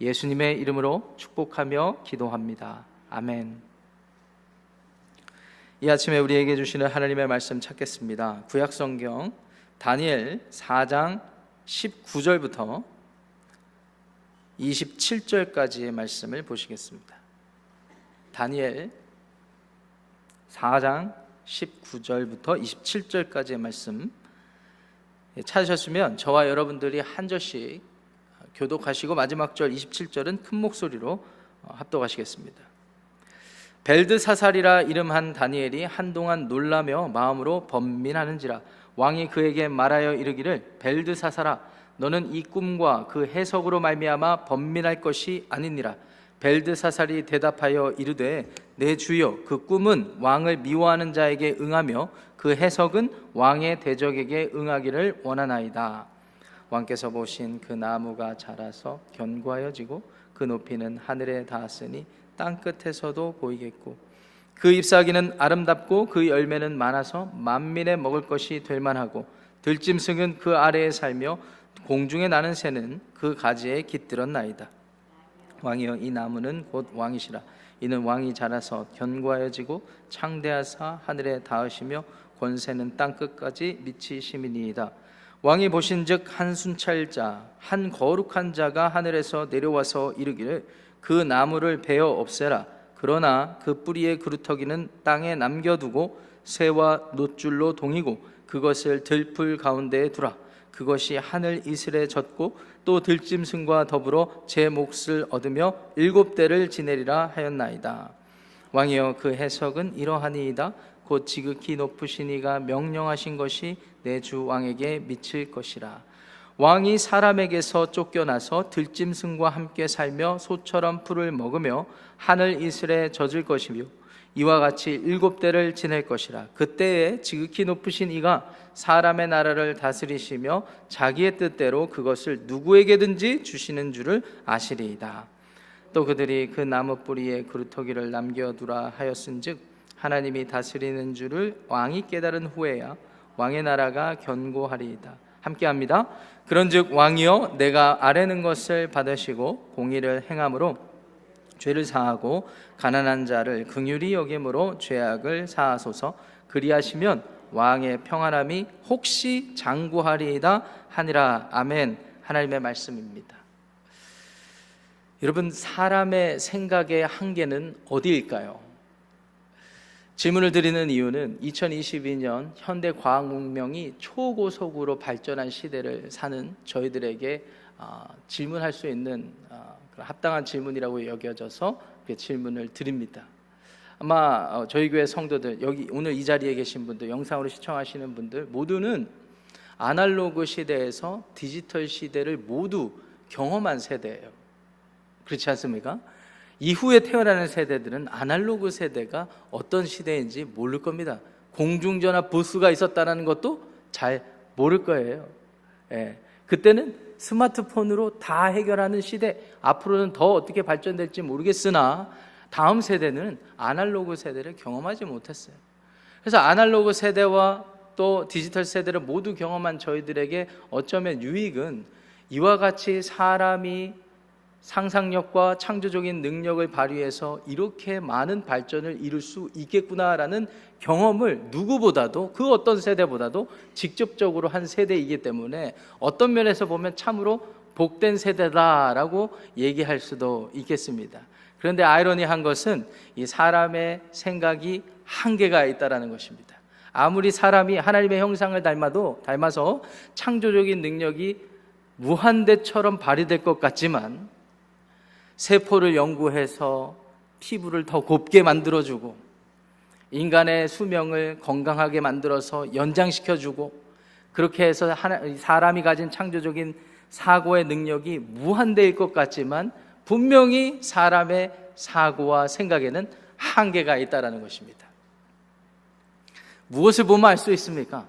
예수님의 이름으로 축복하며 기도합니다. 아멘. 이 아침에 우리에게 주시는 하나님의 말씀 찾겠습니다. 구약성경 다니엘 4장 19절부터 27절까지의 말씀을 보시겠습니다. 다니엘 4장 19절부터 27절까지의 말씀 찾으셨으면 저와 여러분들이 한 절씩 교독하시고 마지막 절 27절은 큰 목소리로 합독하시겠습니다. 벨드사살이라 이름한 다니엘이 한동안 놀라며 마음으로 번민하는지라 왕이 그에게 말하여 이르기를 벨드사살아 너는 이 꿈과 그 해석으로 말미암아 번민할 것이 아니니라. 벨드사살이 대답하여 이르되 내 주여 그 꿈은 왕을 미워하는 자에게 응하며 그 해석은 왕의 대적에게 응하기를 원하나이다. 왕께서 보신 그 나무가 자라서 견고하여지고 그 높이는 하늘에 닿았으니 땅끝에서도 보이겠고 그 잎사귀는 아름답고 그 열매는 많아서 만민에 먹을 것이 될 만하고 들짐승은 그 아래에 살며 공중에 나는 새는 그 가지에 깃들었나이다. 왕이여 이 나무는 곧 왕이시라. 이는 왕이 자라서 견고하여지고 창대하사 하늘에 닿으시며 권세는 땅끝까지 미치심이니이다. 왕이 보신즉 한 순찰자 한 거룩한 자가 하늘에서 내려와서 이르기를 그 나무를 베어 없애라. 그러나 그 뿌리의 그루터기는 땅에 남겨두고 새와 놋줄로 동이고 그것을 들풀 가운데에 두라. 그것이 하늘 이슬에 젖고 또 들짐승과 더불어 제 몫을 얻으며 7대를 지내리라 하였나이다. 왕이여 그 해석은 이러하니이다. 곧 지극히 높으신 이가 명령하신 것이 내 주 왕에게 미칠 것이라. 왕이 사람에게서 쫓겨나서 들짐승과 함께 살며 소처럼 풀을 먹으며 하늘 이슬에 젖을 것이며 이와 같이 7대를 지낼 것이라. 그때에 지극히 높으신 이가 사람의 나라를 다스리시며 자기의 뜻대로 그것을 누구에게든지 주시는 줄을 아시리이다. 또 그들이 그 나무 뿌리에 그루터기를 남겨두라 하였은즉 하나님이 다스리는 줄을 왕이 깨달은 후에야 왕의 나라가 견고하리이다. 함께합니다. 그런즉 왕이여 내가 아뢰는 것을 받으시고 공의를 행함으로 죄를 사하고 가난한 자를 긍휼히 여김으로 죄악을 사하소서. 그리하시면 왕의 평안함이 혹시 장구하리이다 하니라. 아멘. 하나님의 말씀입니다. 여러분, 사람의 생각의 한계는 어디일까요? 질문을 드리는 이유는 2022년 현대 과학 문명이 초고속으로 발전한 시대를 사는 저희들에게 질문할 수 있는 합당한 질문이라고 여겨져서 질문을 드립니다. 아마 저희 교회 성도들, 여기 오늘 이 자리에 계신 분들, 영상으로 시청하시는 분들 모두는 아날로그 시대에서 디지털 시대를 모두 경험한 세대예요. 그렇지 않습니까? 이후에 태어나는 세대들은 아날로그 세대가 어떤 시대인지 모를 겁니다. 공중전화 부스가 있었다는 것도 잘 모를 거예요. 그때는 스마트폰으로 다 해결하는 시대, 앞으로는 더 어떻게 발전될지 모르겠으나 다음 세대는 아날로그 세대를 경험하지 못했어요. 그래서 아날로그 세대와 또 디지털 세대를 모두 경험한 저희들에게 어쩌면 유익은 이와 같이 사람이 상상력과 창조적인 능력을 발휘해서 이렇게 많은 발전을 이룰 수 있겠구나라는 경험을 누구보다도, 그 어떤 세대보다도 직접적으로 한 세대이기 때문에 어떤 면에서 보면 참으로 복된 세대다라고 얘기할 수도 있겠습니다. 그런데 아이러니한 것은 이 사람의 생각이 한계가 있다는 것입니다. 아무리 사람이 하나님의 형상을 닮아서 창조적인 능력이 무한대처럼 발휘될 것 같지만 세포를 연구해서 피부를 더 곱게 만들어주고 인간의 수명을 건강하게 만들어서 연장시켜주고 그렇게 해서 사람이 가진 창조적인 사고의 능력이 무한대일 것 같지만 분명히 사람의 사고와 생각에는 한계가 있다는 것입니다. 무엇을 보면 알 수 있습니까?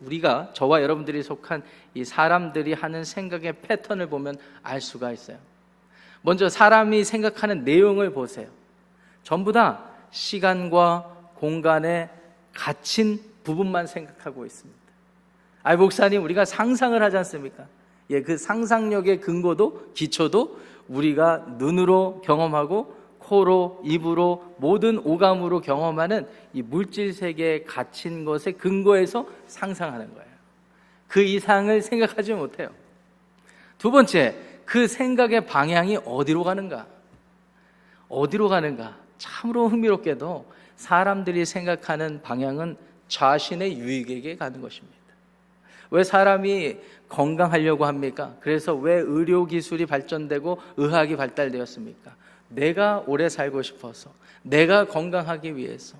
우리가 저와 여러분들이 속한 이 사람들이 하는 생각의 패턴을 보면 알 수가 있어요. 먼저 사람이 생각하는 내용을 보세요. 전부 다 시간과 공간에 갇힌 부분만 생각하고 있습니다. 목사님, 우리가 상상을 하지 않습니까? 그 상상력의 근거도 기초도 우리가 눈으로 경험하고 코로, 입으로, 모든 오감으로 경험하는 이 물질 세계에 갇힌 것에 근거해서 상상하는 거예요. 그 이상을 생각하지 못해요. 두 번째, 그 생각의 방향이 어디로 가는가? 어디로 가는가? 참으로 흥미롭게도 사람들이 생각하는 방향은 자신의 유익에게 가는 것입니다. 왜 사람이 건강하려고 합니까? 그래서 왜 의료기술이 발전되고 의학이 발달되었습니까? 내가 오래 살고 싶어서, 내가 건강하기 위해서.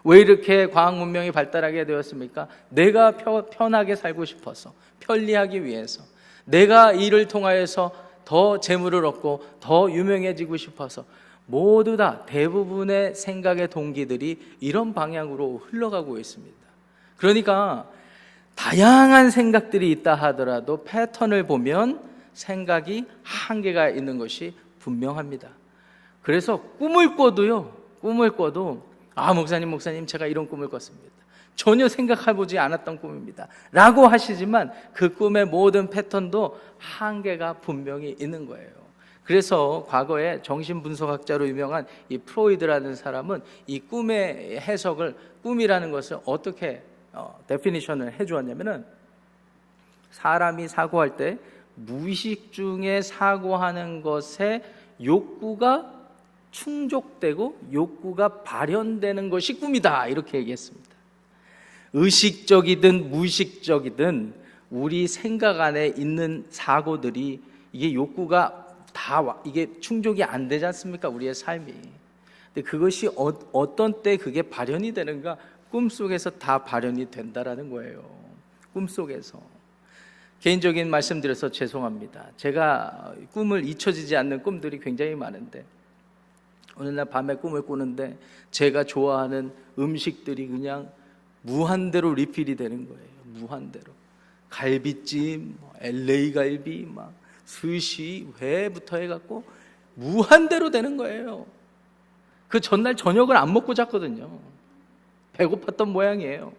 왜 이렇게 과학 문명이 발달하게 되었습니까? 내가 편하게 살고 싶어서, 편리하기 위해서. 내가 이를 통하여서 더 재물을 얻고 더 유명해지고 싶어서. 모두 다 대부분의 생각의 동기들이 이런 방향으로 흘러가고 있습니다. 그러니까 다양한 생각들이 있다 하더라도 패턴을 보면 생각이 한계가 있는 것이 분명합니다. 그래서 꿈을 꿔도 목사님 제가 이런 꿈을 꿨습니다. 전혀 생각해보지 않았던 꿈입니다 라고 하시지만 그 꿈의 모든 패턴도 한계가 분명히 있는 거예요. 그래서 과거에 정신분석학자로 유명한 이 프로이드라는 사람은 이 꿈의 해석을, 꿈이라는 것을 어떻게 데피니션을 해주었냐면은, 사람이 사고할 때 무의식 중에 사고하는 것에 욕구가 충족되고 욕구가 발현되는 것이 꿈이다, 이렇게 얘기했습니다. 의식적이든 무의식적이든 우리 생각 안에 있는 사고들이, 이게 욕구가 이게 충족이 안 되지 않습니까? 우리의 삶이. 근데 그것이 어떤 때 그게 발현이 되는가? 꿈속에서 다 발현이 된다라는 거예요. 꿈속에서. 개인적인 말씀드려서 죄송합니다. 제가 꿈을 잊혀지지 않는 꿈들이 굉장히 많은데, 어느 날 밤에 꿈을 꾸는데 제가 좋아하는 음식들이 그냥 무한대로 리필이 되는 거예요. 무한대로. 갈비찜, LA 갈비, 스시, 회부터 해갖고 무한대로 되는 거예요. 그 전날 저녁을 안 먹고 잤거든요. 배고팠던 모양이에요.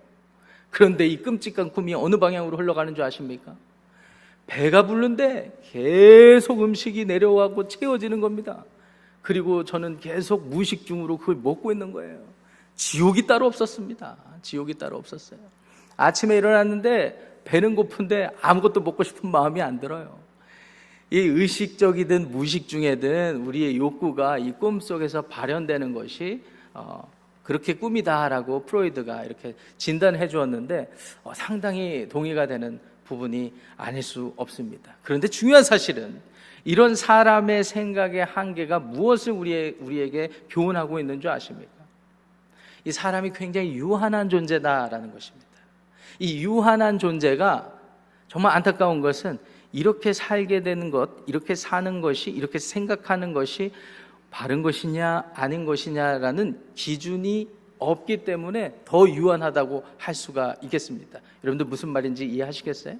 그런데 이 끔찍한 꿈이 어느 방향으로 흘러가는 줄 아십니까? 배가 부른데 계속 음식이 내려와고 채워지는 겁니다. 그리고 저는 계속 무의식 중으로 그걸 먹고 있는 거예요. 지옥이 따로 없었습니다. 지옥이 따로 없었어요. 아침에 일어났는데 배는 고픈데 아무것도 먹고 싶은 마음이 안 들어요. 이 의식적이든 무의식 중에든 우리의 욕구가 이 꿈속에서 발현되는 것이 그렇게 꿈이다라고 프로이드가 이렇게 진단해 주었는데, 상당히 동의가 되는 부분이 아닐 수 없습니다. 그런데 중요한 사실은 이런 사람의 생각의 한계가 무엇을 우리에게 교훈하고 있는 줄 아십니까? 이 사람이 굉장히 유한한 존재다라는 것입니다. 이 유한한 존재가 정말 안타까운 것은, 이렇게 살게 되는 것, 이렇게 사는 것이, 이렇게 생각하는 것이 바른 것이냐 아닌 것이냐라는 기준이 없기 때문에 더 유한하다고 할 수가 있겠습니다. 여러분들 무슨 말인지 이해하시겠어요?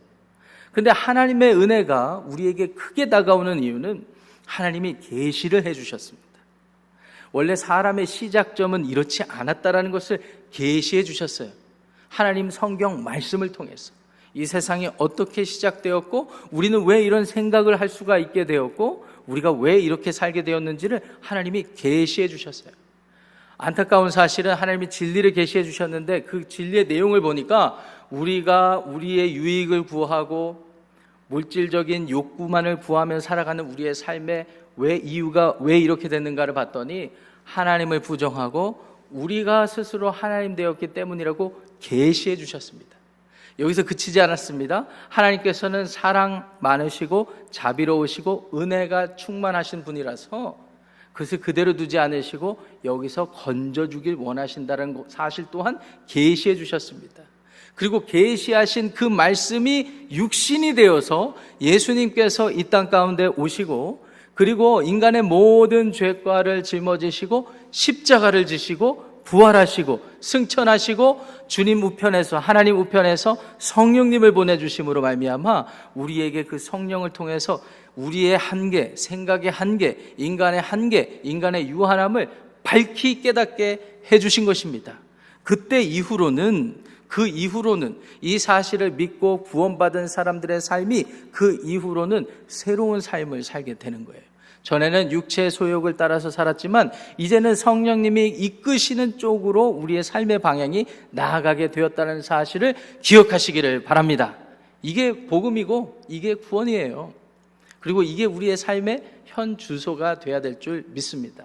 그런데 하나님의 은혜가 우리에게 크게 다가오는 이유는 하나님이 계시를 해주셨습니다. 원래 사람의 시작점은 이렇지 않았다라는 것을 계시해 주셨어요. 하나님 성경 말씀을 통해서 이 세상이 어떻게 시작되었고, 우리는 왜 이런 생각을 할 수가 있게 되었고, 우리가 왜 이렇게 살게 되었는지를 하나님이 계시해 주셨어요. 안타까운 사실은 하나님이 진리를 계시해 주셨는데 그 진리의 내용을 보니까 우리가 우리의 유익을 구하고 물질적인 욕구만을 구하며 살아가는 우리의 삶에 이유가 왜 이렇게 됐는가를 봤더니, 하나님을 부정하고 우리가 스스로 하나님 되었기 때문이라고 계시해 주셨습니다. 여기서 그치지 않았습니다. 하나님께서는 사랑 많으시고 자비로우시고 은혜가 충만하신 분이라서 그것을 그대로 두지 않으시고 여기서 건져주길 원하신다는 사실 또한 계시해 주셨습니다. 그리고 계시하신 그 말씀이 육신이 되어서 예수님께서 이 땅 가운데 오시고, 그리고 인간의 모든 죄과를 짊어지시고 십자가를 지시고 부활하시고 승천하시고 주님 우편에서, 하나님 우편에서 성령님을 보내주심으로 말미암아 우리에게 그 성령을 통해서 우리의 한계, 생각의 한계, 인간의 한계, 인간의 유한함을 밝히 깨닫게 해주신 것입니다. 그때 이후로는 그 이후로는 이 사실을 믿고 구원받은 사람들의 삶이 그 이후로는 새로운 삶을 살게 되는 거예요. 전에는 육체의 소욕을 따라서 살았지만 이제는 성령님이 이끄시는 쪽으로 우리의 삶의 방향이 나아가게 되었다는 사실을 기억하시기를 바랍니다. 이게 복음이고 이게 구원이에요. 그리고 이게 우리의 삶의 현 주소가 돼야 될 줄 믿습니다.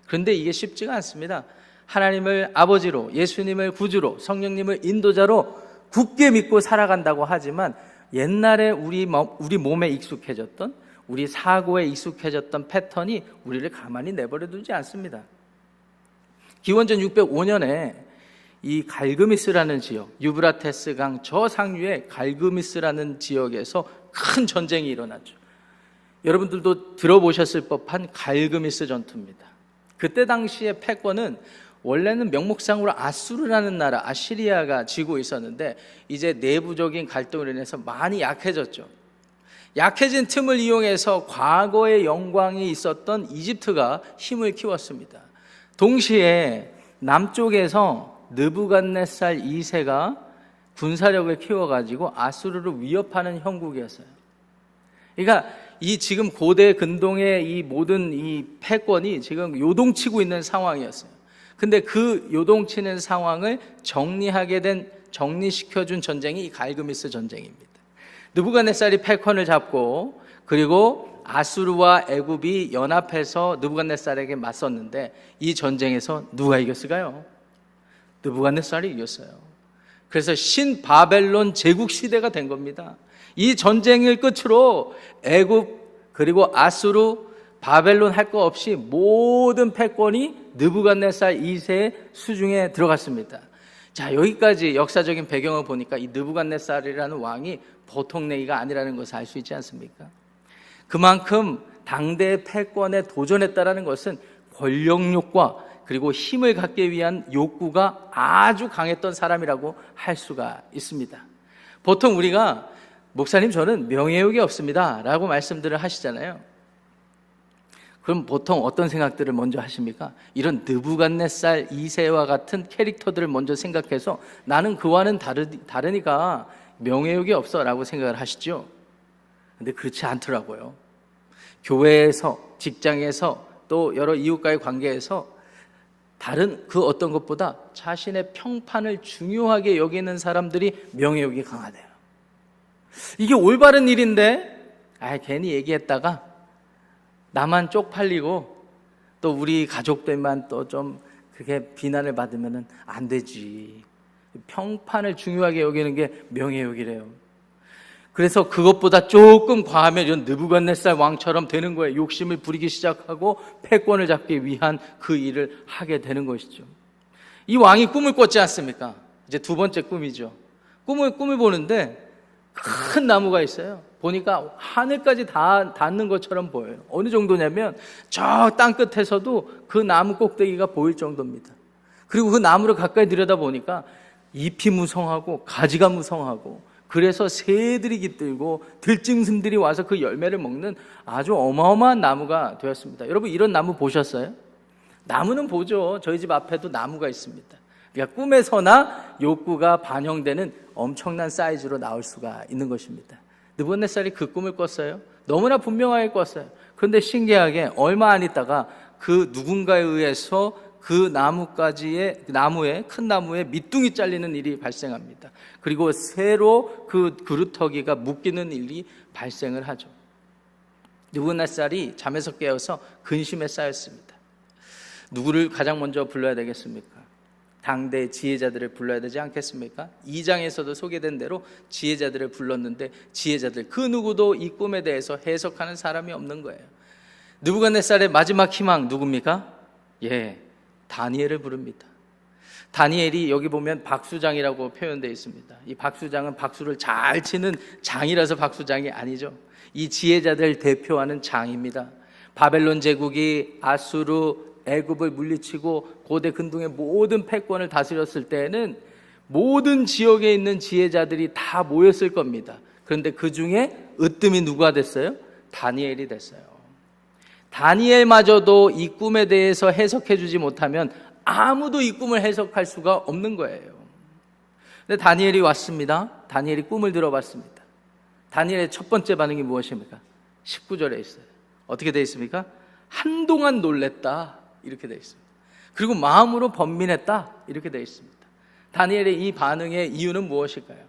그런데 이게 쉽지가 않습니다. 하나님을 아버지로, 예수님을 구주로, 성령님을 인도자로 굳게 믿고 살아간다고 하지만 옛날에 우리 몸에 익숙해졌던, 우리 사고에 익숙해졌던 패턴이 우리를 가만히 내버려 두지 않습니다. 기원전 605년에 이 갈그미스라는 지역, 유브라테스 강 저 상류의 갈그미스라는 지역에서 큰 전쟁이 일어났죠. 여러분들도 들어보셨을 법한 갈그미스 전투입니다. 그때 당시의 패권은 원래는 명목상으로 아수르라는 나라, 아시리아가 쥐고 있었는데 이제 내부적인 갈등으로 인해서 많이 약해졌죠. 약해진 틈을 이용해서 과거의 영광이 있었던 이집트가 힘을 키웠습니다. 동시에 남쪽에서 느부갓네살 2세가 군사력을 키워가지고 아수르를 위협하는 형국이었어요. 그러니까 이 지금 고대 근동의 이 모든 이 패권이 지금 요동치고 있는 상황이었어요. 근데 그 요동치는 상황을 정리시켜준 전쟁이 이 갈그미스 전쟁입니다. 느부갓네살이 패권을 잡고 그리고 아수르와 애굽이 연합해서 느부갓네살에게 맞섰는데 이 전쟁에서 누가 이겼을까요? 느부갓네살이 이겼어요. 그래서 신바벨론 제국 시대가 된 겁니다. 이 전쟁을 끝으로 애굽 그리고 아수르 바벨론 할 거 없이 모든 패권이 느부갓네살 2세의 수중에 들어갔습니다. 자, 여기까지 역사적인 배경을 보니까 이 느부갓네살이라는 왕이 보통 내기가 아니라는 것을 알 수 있지 않습니까? 그만큼 당대의 패권에 도전했다라는 것은 권력욕과 그리고 힘을 갖기 위한 욕구가 아주 강했던 사람이라고 할 수가 있습니다. 보통 우리가 목사님 저는 명예욕이 없습니다 라고 말씀들을 하시잖아요. 그럼 보통 어떤 생각들을 먼저 하십니까? 이런 느부갓네살 2세와 같은 캐릭터들을 먼저 생각해서 나는 그와는 다르니까 명예욕이 없어 라고 생각을 하시죠. 근데 그렇지 않더라고요. 교회에서, 직장에서 또 여러 이웃과의 관계에서 다른 그 어떤 것보다 자신의 평판을 중요하게 여기는 사람들이 명예욕이 강하대요. 이게 올바른 일인데 괜히 얘기했다가 나만 쪽팔리고 또 우리 가족들만 또 좀 그렇게 비난을 받으면 안 되지. 평판을 중요하게 여기는 게 명예욕이래요. 그래서 그것보다 조금 과하면 이런 느부갓네살 왕처럼 되는 거예요. 욕심을 부리기 시작하고 패권을 잡기 위한 그 일을 하게 되는 것이죠. 이 왕이 꿈을 꿨지 않습니까? 이제 두 번째 꿈이죠. 꿈을 보는데 큰 나무가 있어요. 보니까 하늘까지 다 닿는 것처럼 보여요. 어느 정도냐면 저 땅 끝에서도 그 나무 꼭대기가 보일 정도입니다. 그리고 그 나무를 가까이 들여다보니까 잎이 무성하고 가지가 무성하고 그래서 새들이 깃들고 들짐승들이 와서 그 열매를 먹는 아주 어마어마한 나무가 되었습니다. 여러분 이런 나무 보셨어요? 나무는 보죠. 저희 집 앞에도 나무가 있습니다. 그러니까 꿈에서나 욕구가 반영되는 엄청난 사이즈로 나올 수가 있는 것입니다. 느부갓네살이 그 꿈을 꿨어요. 너무나 분명하게 꿨어요. 그런데 신기하게 얼마 안 있다가 그 누군가에 의해서 그 나무에 큰 나무에 밑둥이 잘리는 일이 발생합니다. 그리고 새로 그 그루터기가 묶이는 일이 발생을 하죠. 느부갓네살이 잠에서 깨어서 근심에 쌓였습니다. 누구를 가장 먼저 불러야 되겠습니까? 당대 지혜자들을 불러야 되지 않겠습니까? 2장에서도 소개된 대로 지혜자들을 불렀는데 지혜자들 그 누구도 이 꿈에 대해서 해석하는 사람이 없는 거예요. 느부갓네살의 마지막 희망 누굽니까? 다니엘을 부릅니다. 다니엘이 여기 보면 박수장이라고 표현되어 있습니다. 이 박수장은 박수를 잘 치는 장이라서 박수장이 아니죠. 이 지혜자들 대표하는 장입니다. 바벨론 제국이 아수르 애굽을 물리치고 고대 근동의 모든 패권을 다스렸을 때에는 모든 지역에 있는 지혜자들이 다 모였을 겁니다. 그런데 그 중에 으뜸이 누가 됐어요? 다니엘이 됐어요. 다니엘마저도 이 꿈에 대해서 해석해 주지 못하면 아무도 이 꿈을 해석할 수가 없는 거예요. 근데 다니엘이 왔습니다. 다니엘이 꿈을 들어봤습니다. 다니엘의 첫 번째 반응이 무엇입니까? 19절에 있어요. 어떻게 되어 있습니까? 한동안 놀랬다, 이렇게 되어 있습니다. 그리고 마음으로 번민했다, 이렇게 되어 있습니다. 다니엘의 이 반응의 이유는 무엇일까요?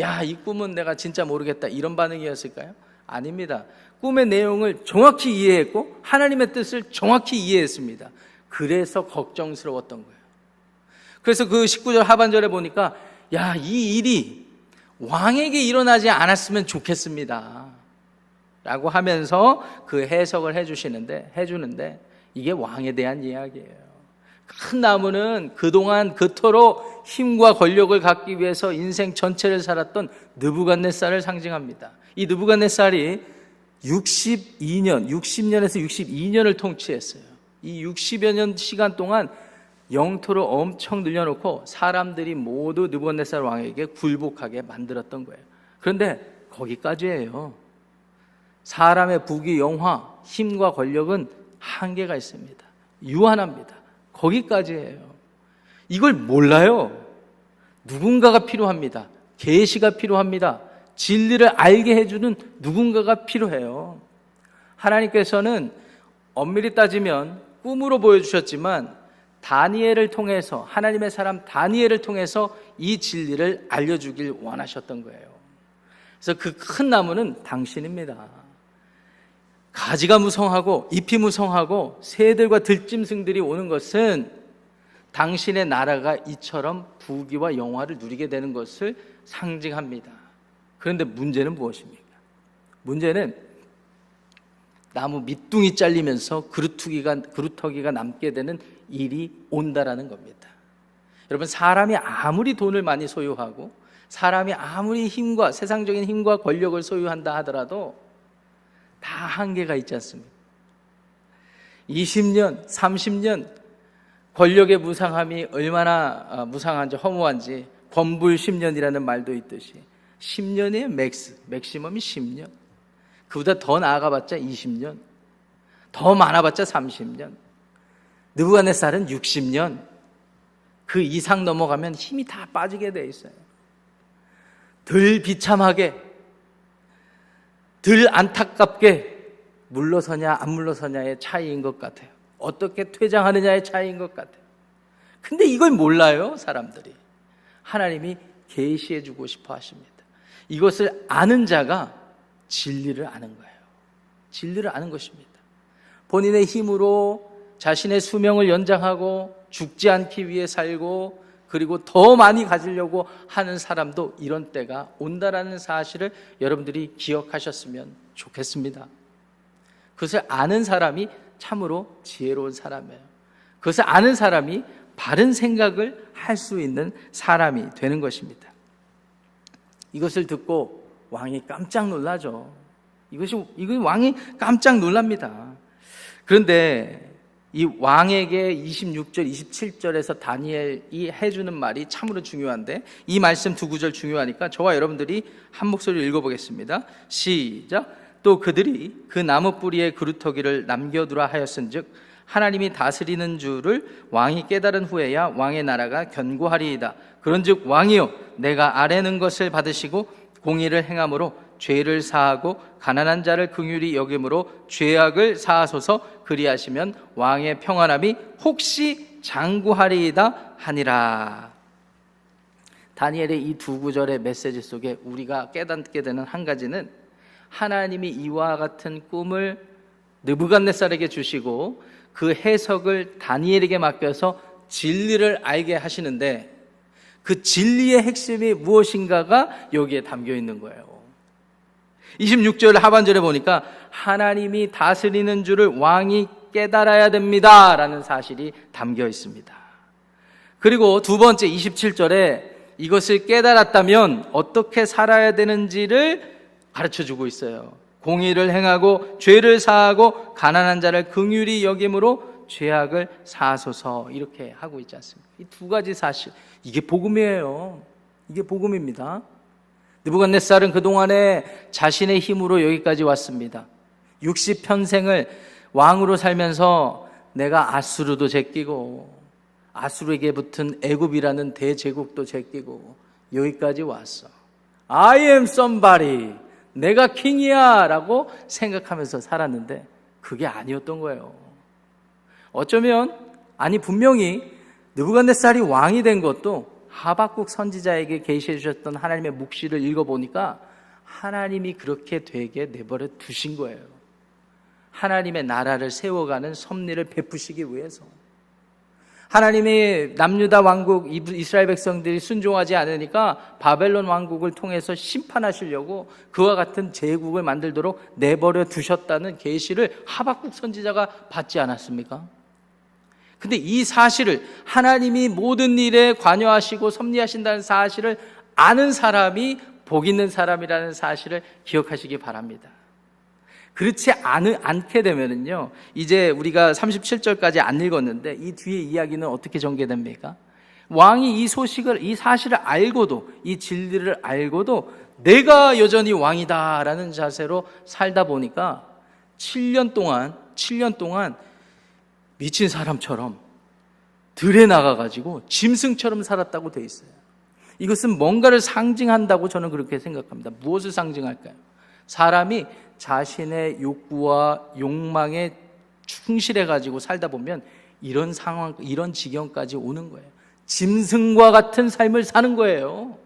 야, 이 꿈은 내가 진짜 모르겠다, 이런 반응이었을까요? 아닙니다. 꿈의 내용을 정확히 이해했고 하나님의 뜻을 정확히 이해했습니다. 그래서 걱정스러웠던 거예요. 그래서 그 19절 하반절에 보니까 야, 이 일이 왕에게 일어나지 않았으면 좋겠습니다 라고 하면서 그 해석을 해주는데 이게 왕에 대한 이야기예요. 큰 나무는 그동안 그토록 힘과 권력을 갖기 위해서 인생 전체를 살았던 느부갓네살을 상징합니다. 이 느부갓네살이 60년에서 62년을 통치했어요. 이 60여 년 시간 동안 영토를 엄청 늘려놓고 사람들이 모두 느부갓네살 왕에게 굴복하게 만들었던 거예요. 그런데 거기까지예요. 사람의 부귀, 영화, 힘과 권력은 한계가 있습니다. 유한합니다. 거기까지예요. 이걸 몰라요. 누군가가 필요합니다. 계시가 필요합니다. 진리를 알게 해주는 누군가가 필요해요. 하나님께서는 엄밀히 따지면 꿈으로 보여주셨지만 다니엘을 통해서, 하나님의 사람 다니엘을 통해서 이 진리를 알려주길 원하셨던 거예요. 그래서 그 큰 나무는 당신입니다. 가지가 무성하고 잎이 무성하고 새들과 들짐승들이 오는 것은 당신의 나라가 이처럼 부귀와 영화를 누리게 되는 것을 상징합니다. 그런데 문제는 무엇입니까? 문제는 나무 밑둥이 잘리면서 그루터기가 남게 되는 일이 온다라는 겁니다. 여러분, 사람이 아무리 돈을 많이 소유하고 사람이 아무리 세상적인 힘과 권력을 소유한다 하더라도 다 한계가 있지 않습니까? 20년, 30년 권력의 무상함이 얼마나 무상한지, 허무한지 권불 10년이라는 말도 있듯이 10년이에요. 맥시멈이 10년. 그보다 더 나아가봤자 20년, 더 많아봤자 30년. 느부갓네살은 60년. 그 이상 넘어가면 힘이 다 빠지게 돼 있어요. 덜 비참하게, 덜 안타깝게 물러서냐 안 물러서냐의 차이인 것 같아요. 어떻게 퇴장하느냐의 차이인 것 같아요. 근데 이걸 몰라요, 사람들이. 하나님이 계시해 주고 싶어 하십니다. 이것을 아는 자가 진리를 아는 거예요. 진리를 아는 것입니다. 본인의 힘으로 자신의 수명을 연장하고 죽지 않기 위해 살고 그리고 더 많이 가지려고 하는 사람도 이런 때가 온다라는 사실을 여러분들이 기억하셨으면 좋겠습니다. 그것을 아는 사람이 참으로 지혜로운 사람이에요. 그것을 아는 사람이 바른 생각을 할 수 있는 사람이 되는 것입니다. 이것을 듣고 왕이 깜짝 놀라죠. 이거 왕이 깜짝 놀랍니다. 그런데 이 왕에게 26절, 27절에서 다니엘이 해주는 말이 참으로 중요한데 이 말씀 두 구절 중요하니까 저와 여러분들이 한 목소리로 읽어보겠습니다. 시작. 또 그들이 그 나무 뿌리에 그루터기를 남겨두라 하였은즉 하나님이 다스리는 줄을 왕이 깨달은 후에야 왕의 나라가 견고하리이다. 그런즉 왕이여 내가 아뢰는 것을 받으시고 공의를 행함으로 죄를 사하고 가난한 자를 긍휼히 여김으로 죄악을 사하소서. 그리하시면 왕의 평안함이 혹시 장구하리이다 하니라. 다니엘의 이 두 구절의 메시지 속에 우리가 깨닫게 되는 한 가지는 하나님이 이와 같은 꿈을 느부갓네살에게 주시고 그 해석을 다니엘에게 맡겨서 진리를 알게 하시는데 그 진리의 핵심이 무엇인가가 여기에 담겨 있는 거예요. 26절 하반절에 보니까 하나님이 다스리는 줄을 왕이 깨달아야 됩니다 라는 사실이 담겨 있습니다. 그리고 두 번째 27절에 이것을 깨달았다면 어떻게 살아야 되는지를 가르쳐주고 있어요. 공의를 행하고 죄를 사하고 가난한 자를 긍휼히 여김으로 죄악을 사하소서, 이렇게 하고 있지 않습니까? 이 두 가지 사실, 이게 복음이에요. 이게 복음입니다. 느부갓네살은 그동안에 자신의 힘으로 여기까지 왔습니다. 60평생을 왕으로 살면서 내가 아수르도 제끼고 아수르에게 붙은 애굽이라는 대제국도 제끼고 여기까지 왔어. I am somebody. 내가 킹이야 라고 생각하면서 살았는데 그게 아니었던 거예요. 어쩌면 분명히 느부갓네살이 왕이 된 것도 하박국 선지자에게 계시해 주셨던 하나님의 묵시를 읽어보니까 하나님이 그렇게 되게 내버려 두신 거예요. 하나님의 나라를 세워가는 섭리를 베푸시기 위해서. 하나님이 남유다 왕국 이스라엘 백성들이 순종하지 않으니까 바벨론 왕국을 통해서 심판하시려고 그와 같은 제국을 만들도록 내버려 두셨다는 계시를 하박국 선지자가 받지 않았습니까? 근데 이 사실을, 하나님이 모든 일에 관여하시고 섭리하신다는 사실을 아는 사람이 복 있는 사람이라는 사실을 기억하시기 바랍니다. 그렇지 않게 되면은요, 이제 우리가 37절까지 안 읽었는데 이 뒤에 이야기는 어떻게 전개됩니까? 왕이 이 사실을 알고도, 이 진리를 알고도 내가 여전히 왕이다라는 자세로 살다 보니까 7년 동안 미친 사람처럼 들에 나가가지고 짐승처럼 살았다고 돼 있어요. 이것은 뭔가를 상징한다고 저는 그렇게 생각합니다. 무엇을 상징할까요? 사람이 자신의 욕구와 욕망에 충실해가지고 살다 보면 이런 상황, 이런 지경까지 오는 거예요. 짐승과 같은 삶을 사는 거예요.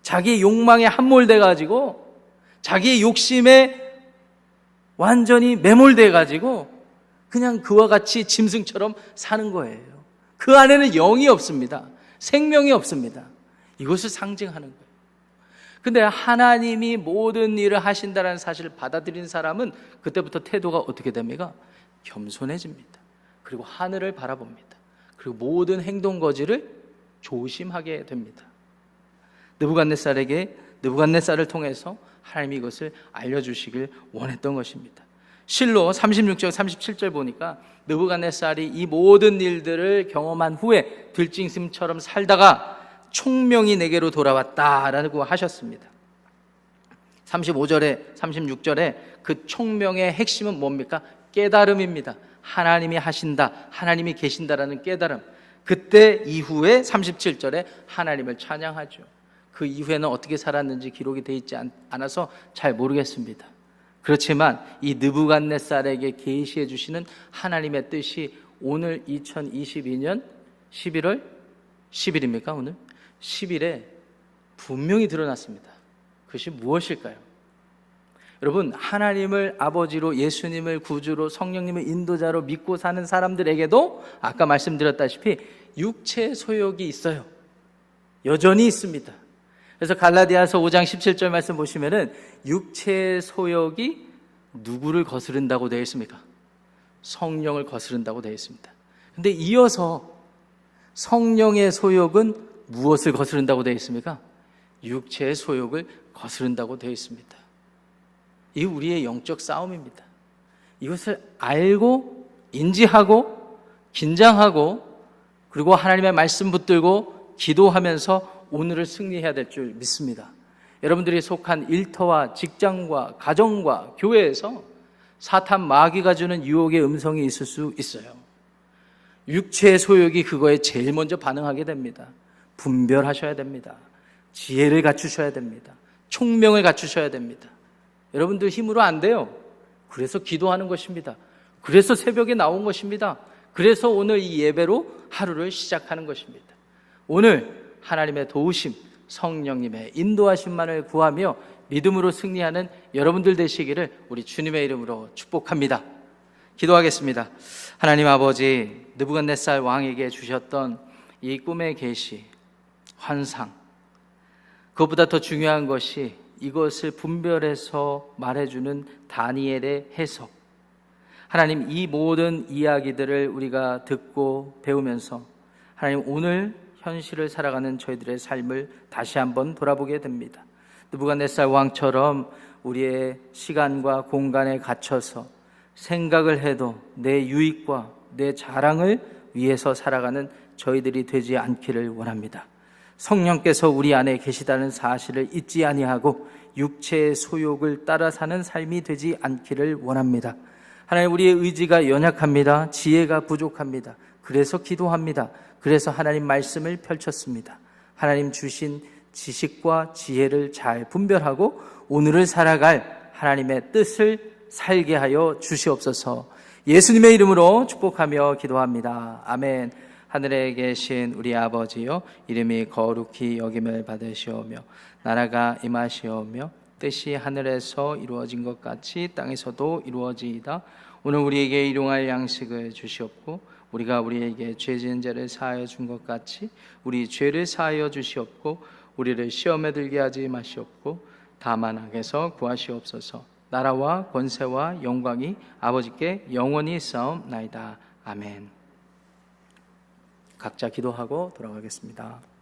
자기의 욕망에 함몰돼가지고, 자기의 욕심에 완전히 매몰돼가지고 그냥 그와 같이 짐승처럼 사는 거예요. 그 안에는 영이 없습니다. 생명이 없습니다. 이것을 상징하는 거예요. 근데 하나님이 모든 일을 하신다는 사실을 받아들인 사람은 그때부터 태도가 어떻게 됩니까? 겸손해집니다. 그리고 하늘을 바라봅니다. 그리고 모든 행동 거지를 조심하게 됩니다. 느부갓네살을 통해서 하나님이 이것을 알려주시길 원했던 것입니다. 실로 36절 37절 보니까 느부갓네살이 이 모든 일들을 경험한 후에 들짐승처럼 살다가 총명이 내게로 돌아왔다라고 하셨습니다. 35절에 36절에 그 총명의 핵심은 뭡니까? 깨달음입니다. 하나님이 하신다, 하나님이 계신다라는 깨달음. 그때 이후에 37절에 하나님을 찬양하죠. 그 이후에는 어떻게 살았는지 기록이 되어 있지 않아서 잘 모르겠습니다. 그렇지만 이 느부갓네살에게 계시해 주시는 하나님의 뜻이 오늘 2022년 11월 10일입니까? 오늘 10일에 분명히 드러났습니다. 그것이 무엇일까요? 여러분, 하나님을 아버지로, 예수님을 구주로, 성령님을 인도자로 믿고 사는 사람들에게도 아까 말씀드렸다시피 육체의 소욕이 있어요. 여전히 있습니다. 그래서 갈라디아서 5장 17절 말씀 보시면은 육체의 소욕이 누구를 거스른다고 되어 있습니까? 성령을 거스른다고 되어 있습니다. 근데 이어서 성령의 소욕은 무엇을 거스른다고 되어 있습니까? 육체의 소욕을 거스른다고 되어 있습니다. 이 우리의 영적 싸움입니다. 이것을 알고 인지하고 긴장하고 그리고 하나님의 말씀 붙들고 기도하면서 오늘을 승리해야 될 줄 믿습니다. 여러분들이 속한 일터와 직장과 가정과 교회에서 사탄 마귀가 주는 유혹의 음성이 있을 수 있어요. 육체의 소욕이 그거에 제일 먼저 반응하게 됩니다. 분별하셔야 됩니다. 지혜를 갖추셔야 됩니다. 총명을 갖추셔야 됩니다. 여러분들 힘으로 안 돼요. 그래서 기도하는 것입니다. 그래서 새벽에 나온 것입니다. 그래서 오늘 이 예배로 하루를 시작하는 것입니다. 오늘 하나님의 도우심, 성령님의 인도하심만을 구하며 믿음으로 승리하는 여러분들 되시기를 우리 주님의 이름으로 축복합니다. 기도하겠습니다. 하나님 아버지, 느부갓네살 왕에게 주셨던 이 꿈의 계시, 환상, 그것보다 더 중요한 것이 이것을 분별해서 말해주는 다니엘의 해석. 하나님, 이 모든 이야기들을 우리가 듣고 배우면서 하나님 오늘 현실을 살아가는 저희들의 삶을 다시 한번 돌아보게 됩니다. 느부갓네살 왕처럼 우리의 시간과 공간에 갇혀서 생각을 해도 내 유익과 내 자랑을 위해서 살아가는 저희들이 되지 않기를 원합니다. 성령께서 우리 안에 계시다는 사실을 잊지 아니하고 육체의 소욕을 따라 사는 삶이 되지 않기를 원합니다. 하나님, 우리의 의지가 연약합니다. 지혜가 부족합니다. 그래서 기도합니다. 그래서 하나님 말씀을 펼쳤습니다. 하나님 주신 지식과 지혜를 잘 분별하고 오늘을 살아갈 하나님의 뜻을 살게 하여 주시옵소서. 예수님의 이름으로 축복하며 기도합니다. 아멘. 하늘에 계신 우리 아버지여, 이름이 거룩히 여김을 받으시오며 나라가 임하시오며 뜻이 하늘에서 이루어진 것 같이 땅에서도 이루어지이다. 오늘 우리에게 일용할 양식을 주시옵고 우리가 우리에게 죄 지은 자를 사하여 준 것 같이 우리 죄를 사하여 주시옵고 우리를 시험에 들게 하지 마시옵고 다만 악에서 구하시옵소서. 나라와 권세와 영광이 아버지께 영원히 있사옵나이다. 아멘. 각자 기도하고 돌아가겠습니다.